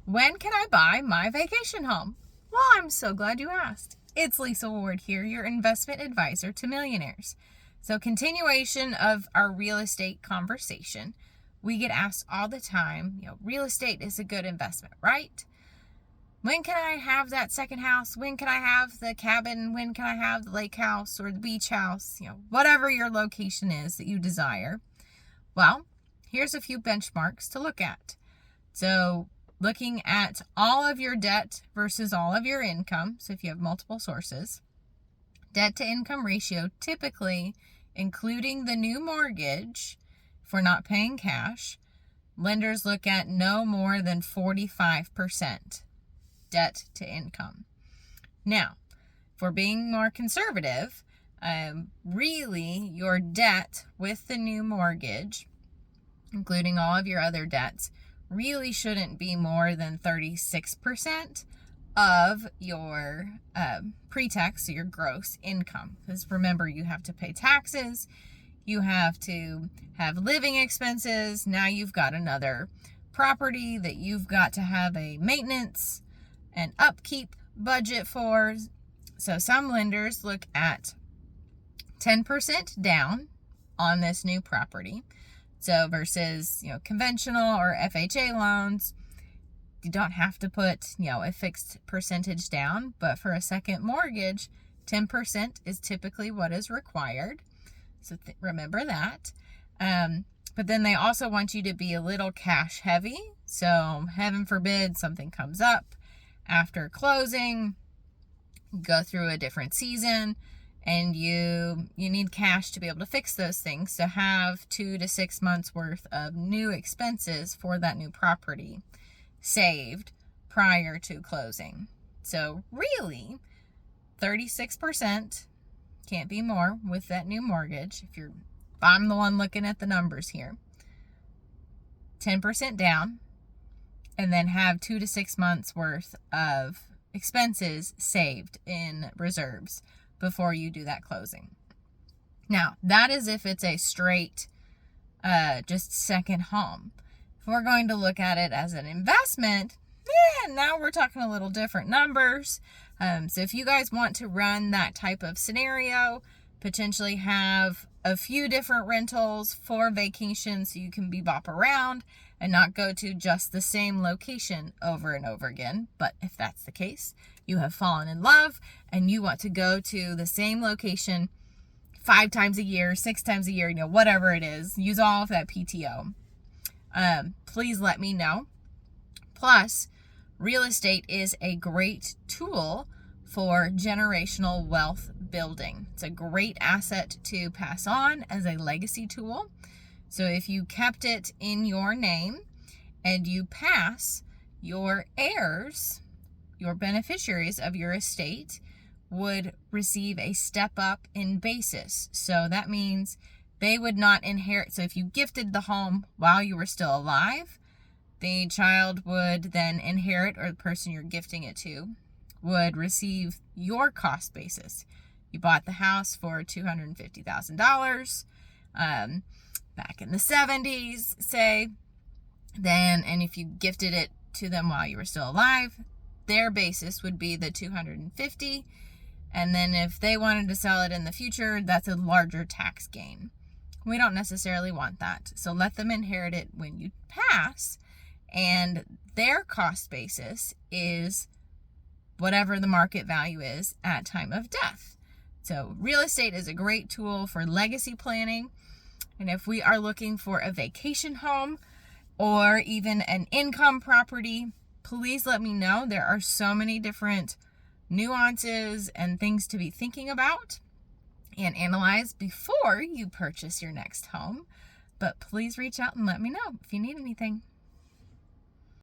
When can I buy my vacation home? Well, I'm so glad you asked. It's Lisa Ward here, your investment advisor to millionaires. So, continuation of our real estate conversation. We get asked all the time, real estate is a good investment, right? When can I have that second house? When can I have the cabin? When can I have the lake house or the beach house? Whatever your location is that you desire. Well, here's a few benchmarks to look at. So, looking at all of your debt versus all of your income. So, if you have multiple sources, debt to income ratio, typically including the new mortgage, if we're not paying cash, lenders look at no more than 45% debt to income. Now, if we're being more conservative, really your debt with the new mortgage, including all of your other debts, really shouldn't be more than 36% of your pre-tax, so your gross income. Because remember, you have to pay taxes, you have to have living expenses, now you've got another property that you've got to have a maintenance and upkeep budget for. So some lenders look at 10% down on this new property. So versus, conventional or FHA loans, you don't have to put, a fixed percentage down, but for a second mortgage, 10% is typically what is required. So remember that. But then they also want you to be a little cash heavy. So heaven forbid something comes up after closing, go through a different season, and you need cash to be able to fix those things. So have 2 to 6 months worth of new expenses for that new property saved prior to closing. So really, 36%, can't be more with that new mortgage. If I'm the one looking at the numbers here, 10% down, and then have 2 to 6 months worth of expenses saved in reserves before you do that closing. Now, that is if it's a straight, just second home. If we're going to look at it as an investment, now we're talking a little different numbers. So if you guys want to run that type of scenario, potentially have a few different rentals for vacation so you can bebop around and not go to just the same location over and over again. But if that's the case, you have fallen in love and you want to go to the same location 5 times a year, 6 times a year, whatever it is, use all of that PTO. Please let me know. Plus, real estate is a great tool for generational wealth building. It's a great asset to pass on as a legacy tool. So if you kept it in your name and you pass, your heirs, your beneficiaries of your estate, would receive a step up in basis. So that means they would not inherit. So if you gifted the home while you were still alive, the child would then inherit, or the person you're gifting it to would receive your cost basis. You bought the house for $250,000 back in the 70s, say, and if you gifted it to them while you were still alive, their basis would be the $250,000, and then if they wanted to sell it in the future, that's a larger tax gain. We don't necessarily want that, so let them inherit it when you pass, and their cost basis is whatever the market value is at time of death. So real estate is a great tool for legacy planning. And if we are looking for a vacation home or even an income property, please let me know. There are so many different nuances and things to be thinking about and analyze before you purchase your next home. But please reach out and let me know if you need anything.